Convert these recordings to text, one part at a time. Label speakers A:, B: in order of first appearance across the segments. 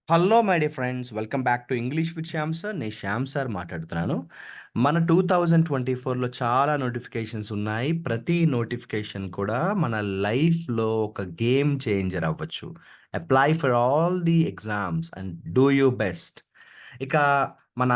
A: Hello my dear friends, welcome back to English with Shyam sir. నేను Shyam sir మాట్లాడుతున్నాను. మన 2024లో చాలా నోటిఫికేషన్స్ ఉన్నాయి. ప్రతి నోటిఫికేషన్ కూడా మన లైఫ్లో ఒక గేమ్ చేంజర్ అవ్వచ్చు. Apply for all the exams and do you best. ఇక మన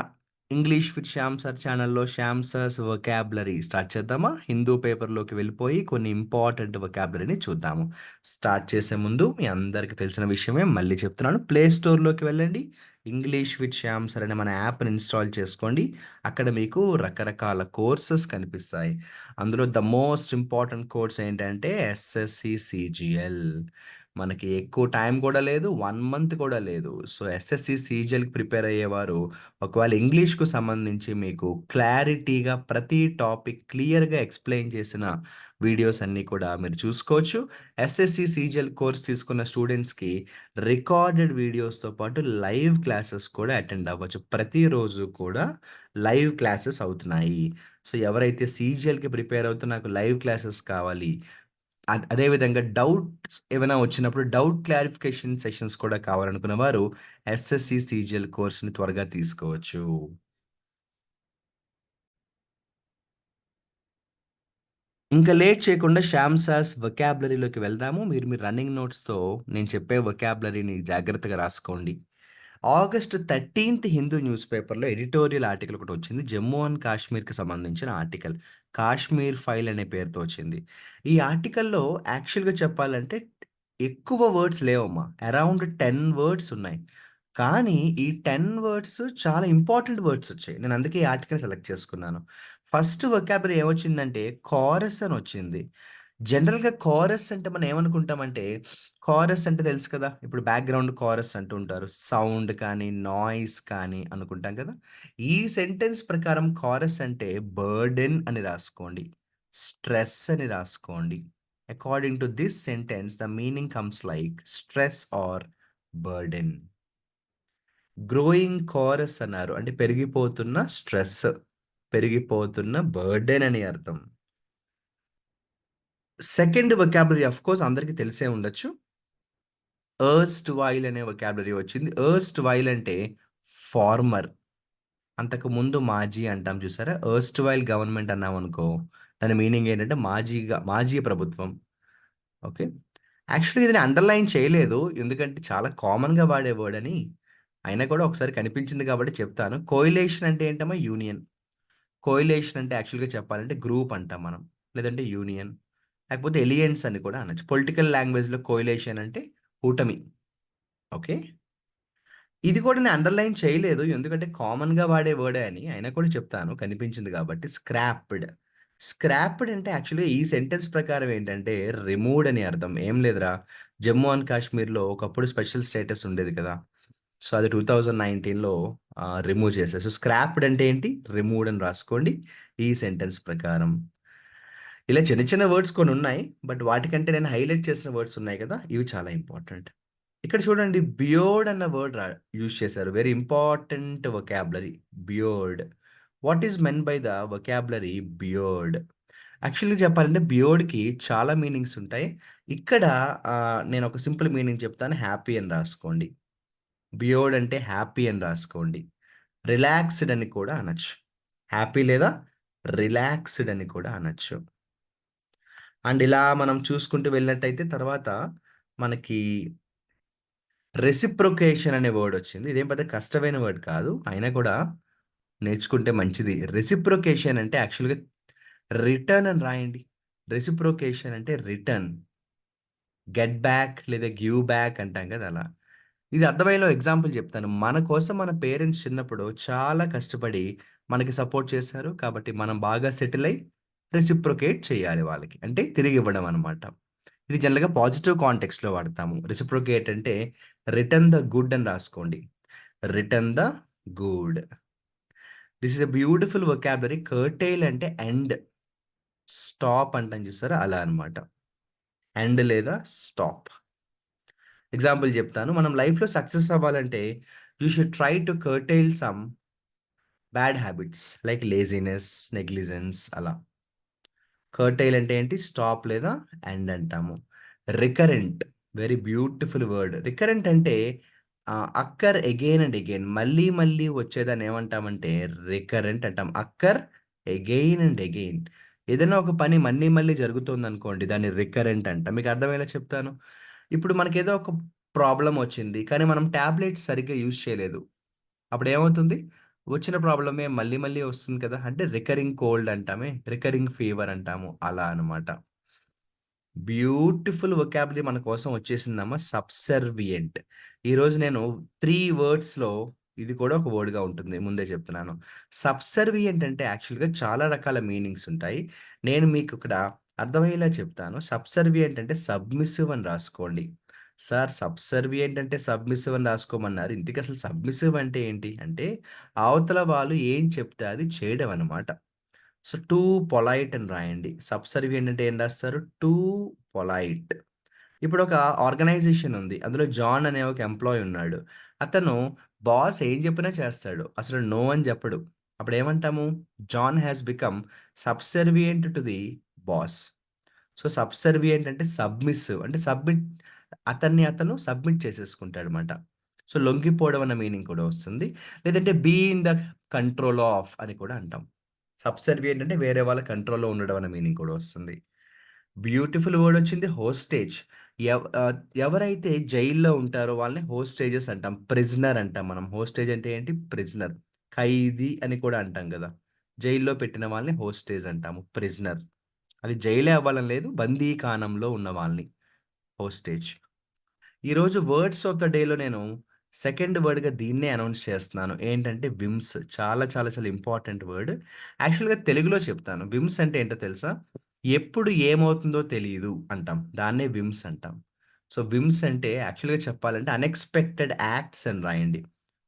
A: ఇంగ్లీష్ విత్ శ్యామ్ సార్ ఛానల్లో శ్యామ్ సార్స్ వొకాబులరీ స్టార్ట్ చేద్దామా? హిందూ పేపర్లోకి వెళ్ళిపోయి కొన్ని ఇంపార్టెంట్ వొకాబులరీని చూద్దాము. స్టార్ట్ చేసే ముందు మీ అందరికీ తెలిసిన విషయమే మళ్ళీ చెప్తున్నాను. ప్లే స్టోర్లోకి వెళ్ళండి. ఇంగ్లీష్ విత్ శ్యామ్ సార్ అనే మన యాప్ని ఇన్స్టాల్ చేసుకోండి. అక్కడ మీకు రకరకాల కోర్సెస్ కనిపిస్తాయి. అందులో ద మోస్ట్ ఇంపార్టెంట్ కోర్స్ ఏంటంటే ఎస్ఎస్సి సిజిఎల్. మనకి ఎక్కువ టైం కూడా లేదు, 1 మంత్ కూడా లేదు. సో ఎస్ఎస్సి సిజిఎల్కి ప్రిపేర్ అయ్యేవారు ఒకవేళ ఇంగ్లీష్కు సంబంధించి మీకు క్లారిటీగా ప్రతి టాపిక్ క్లియర్గా ఎక్స్ప్లెయిన్ చేసిన వీడియోస్ అన్నీ కూడా మీరు చూసుకోవచ్చు. ఎస్ఎస్సి సిజిఎల్ కోర్స్ తీసుకున్న స్టూడెంట్స్కి రికార్డెడ్ వీడియోస్తో పాటు లైవ్ క్లాసెస్ కూడా అటెండ్ అవ్వచ్చు. ప్రతిరోజు కూడా లైవ్ క్లాసెస్ అవుతున్నాయి. సో ఎవరైతే సిజిఎల్కి ప్రిపేర్ అవుతూ నాకు లైవ్ క్లాసెస్ కావాలి, అదేవిధంగా డౌట్స్ ఏమైనా వచ్చినప్పుడు డౌట్ క్లారిఫికేషన్ సెషన్స్ కూడా కావాలనుకున్న వారు ఎస్ఎస్సి సిజిఎల్ కోర్స్ని త్వరగా తీసుకోవచ్చు. ఇంకా లేట్ చేయకుండా శ్యామ్ సాస్ వొకాబులరీలోకి వెళ్దాము. మీరు మీ రన్నింగ్ నోట్స్‌తో నేను చెప్పే వొకాబులరీని జాగ్రత్తగా రాసుకోండి. ఆగస్ట్ 13థ్ హిందూ న్యూస్ పేపర్‌లో ఎడిటోరియల్ ఆర్టికల్ ఒకటొచ్చింది. జమ్మూ అండ్ కాశ్మీర్‌కి సంబంధించిన ఆర్టికల్. 'కాశ్మీర్ ఫైల్' అనే పేరుతో వచ్చింది. ఈ ఆర్టికల్‌లో యాక్చువల్‌గా చెప్పాలంటే ఎక్కువ వర్డ్స్ లేవమ్మా. అరౌండ్ 10 వర్డ్స్ ఉన్నాయి. కానీ ఈ 10 వర్డ్స్ చాలా ఇంపార్టెంట్ వర్డ్స్ వచ్చాయి. నేను అందుకే ఈ ఆర్టికల్ సెలెక్ట్ చేసుకున్నాను. ఫస్ట్ వొకాబులరీ ఏమొచ్చిందంటే కోరస్ అనొచ్చింది. జనరల్‌గా కోరస్ అంటే మనం ఏమనుకుంటామంటే, కోరస్ అంటే తెలుసు కదా! ఇప్పుడు బ్యాక్‌గ్రౌండ్ కోరస్ అంటూ ఉంటారు. సౌండ్ కానీ, నాయిస్ కానీ అనుకుంటాం కదా! ఈ సెంటెన్స్ ప్రకారం కోరస్ అంటే బర్డెన్ అని రాసుకోండి. స్ట్రెస్ అని రాసుకోండి. According to this sentence the meaning comes like stress or burden. Growing chorus అన్నారు. అంటే పెరిగిపోతున్న స్ట్రెస్, పెరిగిపోతున్న బర్డెన్ అని అర్థం. సెకండ్ వొకాబులరీ ఆఫ్‌కోర్స్ అందరికి తెలిసే ఉండొచ్చు. ఎర్స్ట్ వైల్ అనే వొకాబులరీ వచ్చింది. ఎర్స్ట్ వైల్ అంటే ఫార్మర్. అంతకుముందు మాజీ అంటాం చూసారా? ఎర్స్ట్ వైల్ గవర్నమెంట్ అన్నామనుకో, దాని మీనింగ్ ఏంటంటే మాజీ ప్రభుత్వం. ఓకే. యాక్చువల్‌గా ఇది నేను అండర్‌లైన్ చేయలేదు. ఎందుకంటే చాలా కామన్‌గా వాడే వర్డ్ అని. అయినా కూడా ఒకసారి కనిపించింది కాబట్టి చెప్తాను. కోయిలేషన్ అంటే ఏంటమ్మా? యూనియన్. కోయిలేషన్ అంటే యాక్చువల్‌గా చెప్పాలంటే గ్రూప్ అంటాం మనం. లేదంటే యూనియన్. లేకపోతే ఎలియన్స్ అని కూడా అనొచ్చు. పొలిటికల్ లాంగ్వేజ్‌లో కోయిలేషన్ అంటే కూటమి. ఓకే. ఇది కూడా నేను అండర్‌లైన్ చేయలేదు. ఎందుకంటే కామన్‌గా వాడే వర్డే అని. అయినా కూడా చెప్తాను కనిపించింది కాబట్టి. స్క్రాప్డ్. స్క్రాప్డ్ అంటే యాక్చువల్‌గా ఈ సెంటెన్స్ ప్రకారం ఏంటంటే రిమూవ్డ్ అని అర్థం. ఏం లేదురా, జమ్మూ అండ్ కాశ్మీర్‌లో ఒకప్పుడు స్పెషల్ స్టేటస్ ఉండేది కదా! సో, అది 2019లో రిమూవ్ చేశారు. సో, స్క్రాప్డ్ అంటే ఏంటి? రిమూవ్డ్ అని రాసుకోండి ఈ సెంటెన్స్ ప్రకారం. ఇలా చిన్న చిన్న వర్డ్స్ కొన్నున్నాయి. బట్ వాటికంటే నేను హైలైట్ చేసిన వర్డ్స్ ఉన్నాయి కదా! ఇవి చాలా ఇంపార్టెంట్. ఇక్కడ చూడండి, బియర్డ్ అన్న వర్డ్ యూజ్ చేశారు. Very important vocabulary. Beard. What is men by the vocabulary beard? యాక్చువల్‌గా చెప్పాలంటే బియర్డ్‌కి చాలా మీనింగ్స్ ఉంటాయి. ఇక్కడ నేను ఒక సింపుల్ మీనింగ్ చెప్తాను. హ్యాపీ అని రాసుకోండి. బియర్డ్ అంటే హ్యాపీ అని రాసుకోండి. రిలాక్స్‌డ్ అని కూడా అనొచ్చు. హ్యాపీ లేదా రిలాక్స్‌డ్ అని కూడా అనొచ్చు. అండ్ ఇలా మనం చూసుకుంటూ వెళ్ళినట్టయితే తర్వాత మనకి రెసిప్రొకేషన్ అనే వర్డ్ వచ్చింది. ఇదేం పెద్ద కష్టమైన వర్డ్ కాదు. అయినా కూడా నేర్చుకుంటే మంచిది. రెసిప్రొకేషన్ అంటే యాక్చువల్‌గా రిటర్న్ అని రాయండి. రెసిప్రొకేషన్ అంటే రిటర్న్. గెట్ బ్యాక్ లేదా గివ్ బ్యాక్ అంటాం కదా! అలా. ఇది అర్థమయ్యేలా ఎగ్జాంపుల్ చెప్తాను. మన కోసం మన పేరెంట్స్ చిన్నప్పుడు చాలా కష్టపడి మనకి సపోర్ట్ చేశారు. కాబట్టి మనం బాగా సెటిల్ అయ్యి రెసిప్రొకేట్ చేయాలి వాళ్ళకి. అంటే తిరిగివ్వడం అన్నమాట. ఇది జనరల్‌గా పాజిటివ్ కాంటెక్స్ట్‌లో వాడతాము. రెసిప్రొకేట్ అంటే రిటర్న్ ద గుడ్ అని రాసుకోండి. Return the good. This is a beautiful vocabulary. Curtail అంటే ఎండ్. స్టాప్ అంటాం చూసారా? అలా అన్నమాట. ఎండ్ లేదా స్టాప్. ఎగ్జాంపుల్ చెప్తాను. మనం లైఫ్‌లో సక్సెస్ అవ్వాలంటే you should try to curtail some bad habits like laziness, negligence అలా. కర్టెయిల్ అంటే ఏంటి? స్టాప్ లేదా ఎండ్ అంటాము. Recurrent. Very beautiful word. Recurrent అంటే అక్కర్ అగైన్ అండ్ అగైన్ మళ్ళీ మళ్ళీ వచ్చేదాన్ని ఏమంటామంటే రికరెంట్ అంటాం. అక్కర్ అగైన్ అండ్ అగైన్. ఏదైనా ఒక పని మళ్ళీ మళ్ళీ జరుగుతోందనుకోండి దాన్ని రికరెంట్ అంటాం. మీకు అర్థమయ్యేలా చెప్తాను. ఇప్పుడు మనకేదో ఒక ప్రాబ్లమ్ వచ్చింది. కానీ మనం టాబ్లెట్స్ సరిగ్గా యూజ్ చేయలేదు. అప్పుడేమవుతుంది? వచ్చిన ప్రాబ్లమే మళ్ళీ మళ్ళీ వస్తుంది కదా! అంటే రికరింగ్ కోల్డ్ అంటామే, రికరింగ్ ఫీవర్ అంటాము. అలా అనమాట. బ్యూటిఫుల్ వొకాబులరీ మన కోసం వచ్చేసిందమ్మా. సబ్సర్వియంట్. ఈరోజు నేను 3 వర్డ్స్‌లో ఇది కూడా ఒక వర్డ్‌గా ఉంటుంది. ముందే చెప్తున్నాను. సబ్సర్వియంట్ అంటే యాక్చువల్‌గా చాలా రకాల మీనింగ్స్ ఉంటాయి. నేను మీకు ఇక్కడ అర్థమయ్యేలా చెప్తాను. సబ్సర్వియంట్ అంటే సబ్మిసివ్ అని రాసుకోండి. సార్ సబ్సర్వియంట్ అంటే సబ్మిసివ్ అని రాసుకోమన్నారు. ఇంతకీ అసలు సబ్మిసివ్ అంటే ఏంటి? అంటే అవతల వాళ్ళు ఏం చెప్తే అది చేయడం అనమాట. సో, టూ పొలైట్ అని రాయండి. సబ్సర్వియంట్ అంటే ఏం రాస్తారు? Two polite. ఇప్పుడొక ఆర్గనైజేషన్ ఉంది. అందులో జాన్ అనే ఒక ఎంప్లాయీ ఉన్నాడు. అతను బాస్ ఏం చెప్పినా చేస్తాడు. అసలు నో అని చెప్పడు. అప్పుడేమంటాము? John has become subservient to the boss. So, subservient అంటే సబ్మిసివ్ అంటే అతను సబ్మిట్ చేసేసుకుంటాడనమాట. సో, లొంగిపోవడం అన్న మీనింగ్ కూడా వస్తుంది. లేదంటే be in the control of అని కూడా అంటాం. సబ్సర్వియంట్ అంటే వేరే వాళ్ళ కంట్రోల్‌లో ఉండడం అనే మీనింగ్ కూడా వస్తుంది. బ్యూటిఫుల్ వర్డ్ వచ్చింది హోస్టేజ్. ఎవ్ ఆహ్, ఎవరైతే జైల్‌లో ఉంటారో వాళ్ళని హోస్టేజెస్ అంటాం. ప్రిజనర్ అంటాం మనం. హోస్టేజ్ అంటే ఏంటి? ప్రిజనర్. ఖైదీ అని కూడా అంటాం గదా! జైల్‌లో పెట్టిన వాళ్ళని హోస్టేజ్ అంటాము. ప్రిజనర్. అది జైలే అవ్వాలని లేదు. బందీఖానంలో ఉన్న వాళ్ళని హోస్టేజ్. ఈరోజు వర్డ్స్ ఆఫ్ ద డేలో నేను సెకండ్ వర్డ్‌గా దీన్నే అనౌన్స్ చేస్తున్నాను. ఏంటంటే విమ్స్. చాలా చాలా చాలా ఇంపార్టెంట్ వర్డ్. యాక్చువల్‌గా తెలుగులో చెప్తాను. విమ్స్ అంటే ఏంటో తెలుసా? ఎప్పుడు ఏమవుతుందో తెలీదు అంటాం. దాన్నే విమ్స్ అంటాం. సో, విమ్స్ అంటే యాక్చువల్‌గా చెప్పాలంటే అన్‌ఎక్స్‌పెక్టెడ్ యాక్ట్స్ అని రాయండి.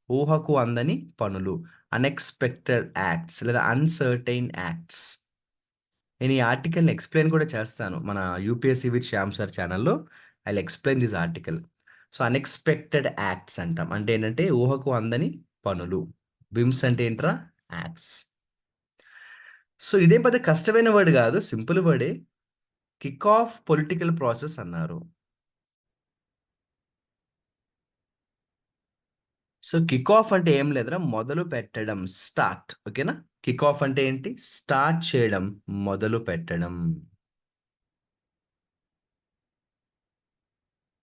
A: ఊహకు అందని పనులు. అన్‌ఎక్స్‌పెక్టెడ్ యాక్ట్స్ లేదా అన్‌సర్టైన్ యాక్ట్స్. నేను ఈ ఆర్టికల్‌ని ఎక్స్‌ప్లెయిన్ కూడా చేస్తాను. మన యూపీఎస్సీ విత్ శ్యామ్ సార్ ఛానెల్‌లో I will explain this article. So, unexpected acts అంటాం. అంటే ఏంటంటే ఊహకు అందని పనులు. విమ్స్ అంటే ఏంట్రా? యాక్ట్స్. సో, ఇదేం పెద్ద కష్టమైన వర్డ్ గాదు. సింపుల్ వర్డే. కిక్ ఆఫ్ పొలిటికల్ ప్రాసెస్ అన్నారు. సో, కిక్ ఆఫ్ అంటే ఏం లేదురా మొదలు పెట్టడం. స్టార్ట్. ఓకేనా? కిక్ ఆఫ్ అంటే ఏంటి? స్టార్ట్ చేయడం, మొదలు పెట్టడం.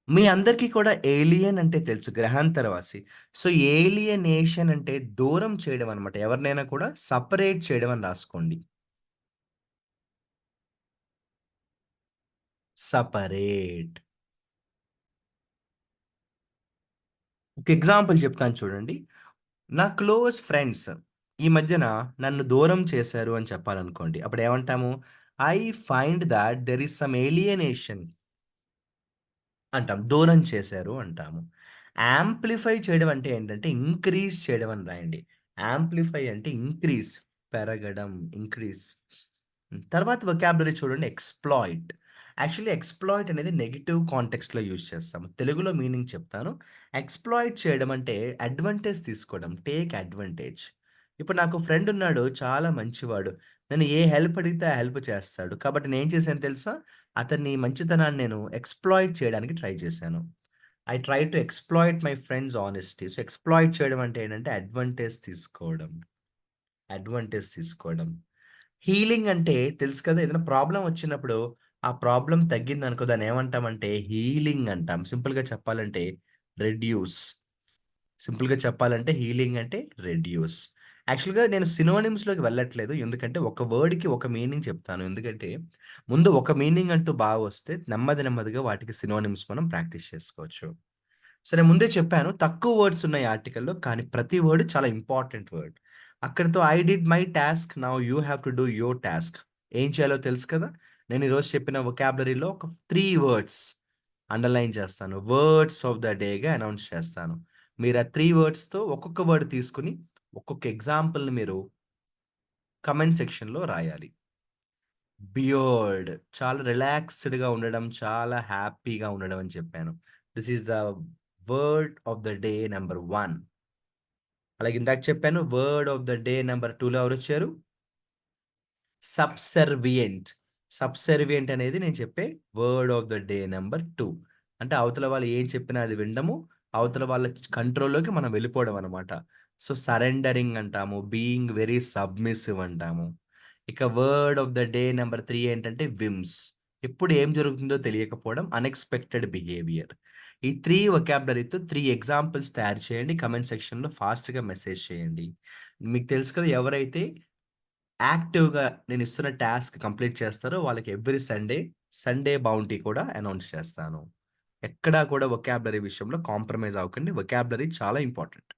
A: మీ అందరికీ కూడా ఏలియన్ అంటే తెలుసు. గ్రహాంతరవాసి. సో, ఏలియనేషన్ అంటే దూరం చేయడం అనమాట. ఎవరినైనా కూడా సెపరేట్ చేయడం అని రాసుకోండి. సెపరేట్. ఒక ఎగ్జాంపుల్ చెప్తాను చూడండి. నా క్లోజ్ ఫ్రెండ్స్ ఈ మధ్యన నన్ను దూరం చేశారు అని చెప్పాలనుకోండి. అప్పుడేమంటాము? I find that there is some alienation అంటాం. దూరం చేశారు అంటాము. యాంప్లిఫై చేయడం అంటే ఏంటంటే, ఇంక్రీజ్ చేయడం అని రాయండి. యాంప్లిఫై అంటే ఇంక్రీజ్ పెరగడం, ఇంక్రీజ్. తర్వాత వొకాబులరీ చూడండి ఎక్స్‌ప్లాయిట్. యాక్చువల్లీ ఎక్స్‌ప్లాయిట్ అనేది నెగెటివ్ కాంటెక్స్ట్‌లో యూజ్ చేస్తాము. తెలుగులో మీనింగ్ చెప్తాను. ఎక్స్‌ప్లాయిట్ చేయడం అంటే అడ్వాంటేజ్ తీసుకోవడం. Take advantage. ఇప్పుడు నాకు ఫ్రెండ్ ఉన్నాడు. చాలా మంచివాడు. నేను ఏ హెల్ప్ అడిగితే ఆ హెల్ప్ చేస్తాడు. కాబట్టి నేనేం చేశాను తెలుసా? అతని మంచితనాన్ని నేను ఎక్స్‌ప్లాయిట్ చేయడానికి ట్రై చేశాను. I try to exploit my friends honesty. So, exploit చేయడం అంటే ఏంటంటే అడ్వాంటేజ్ తీసుకోవడం. అడ్వాంటేజ్ తీసుకోవడం. హీలింగ్ అంటే తెలుసు కదా! ఏదైనా ప్రాబ్లమ్ వచ్చినప్పుడు ఆ ప్రాబ్లమ్ తగ్గిందనుకో దాన్ని ఏమంటామంటే హీలింగ్ అంటాం. సింపుల్‌గా చెప్పాలంటే రెడ్యూస్. సింపుల్‌గా చెప్పాలంటే హీలింగ్ అంటే రెడ్యూస్. యాక్చువల్‌గా నేను సినోనిమ్స్‌లోకి వెళ్ళట్లేదు. ఎందుకంటే ఒక వర్డ్‌కి ఒక మీనింగ్ చెప్తాను. ఎందుకంటే ముందు ఒక మీనింగ్ అంటూ బాగొస్తే నెమ్మది నెమ్మదిగా వాటికి సినోనిమ్స్ మనం ప్రాక్టీస్ చేసుకోవచ్చు. సో, నేను ముందే చెప్పాను. తక్కువ వర్డ్స్ ఉన్నాయి ఆర్టికల్‌లో. కానీ ప్రతి వర్డ్ చాలా ఇంపార్టెంట్ వర్డ్. అక్కడితో I did my task. Now you have to do your task. ఏం చేయాలో తెలుసు కదా! నేను ఈరోజు చెప్పిన వొకాబులరీలో ఒక 3 వర్డ్స్ అండర్‌లైన్ చేస్తాను. వర్డ్స్ ఆఫ్ ద డేగా అనౌన్స్ చేస్తాను. మీరు ఆ 3 వర్డ్స్‌తో ఒక్కొక్క వర్డ్ తీసుకొని, ఒక్కొక్క ఎగ్జాంపుల్‌ని మీరు కామెంట్ సెక్షన్‌లో రాయాలి. బియర్డ్ చాలా రిలాక్స్‌డ్‌గా ఉండడం, చాలా హ్యాపీగా ఉండడం అని చెప్పాను. This is the word of the day number 1. అలాగే ఇందాక చెప్పాను word of the day number 2లో ఎవరొచ్చారు? సబ్సర్వియంట్. సబ్సర్వియంట్ అనేది నేను చెప్పే word of the day number 2. అంటే అవతల వాళ్ళు ఏం చెప్పినా అది వినడము. అవతల వాళ్ళ కంట్రోల్‌లోకి మనం వెళ్ళిపోవడం అనమాట. సో, సరెండరింగ్ అంటాము. బీయింగ్ వెరీ సబ్మిసివ్ అంటాము. ఇక word of the day number 3 ఏంటంటే విమ్స్. ఎప్పుడు ఏం జరుగుతుందో తెలియకపోవడం, అన్‌ఎక్స్‌పెక్టెడ్ బిహేవియర్. ఈ 3 వొకాబులరీతో 3 ఎగ్జాంపుల్స్ తయారు చేయండి. కామెంట్ సెక్షన్‌లో ఫాస్ట్‌గా మెసేజ్ చేయండి. మీకు తెలుసు కదా! ఎవరైతే యాక్టివ్‌గా నేనిస్తున్న టాస్క్ కంప్లీట్ చేస్తారో వాళ్ళకి ఎవ్రీ సండే, సండే బౌంటీ కూడా అనౌన్స్ చేస్తాను. ఎక్కడా కూడా వొకాబులరీ విషయంలో కాంప్రమైజ్ అవ్వకండి. వొకాబులరీ చాలా ఇంపార్టెంట్.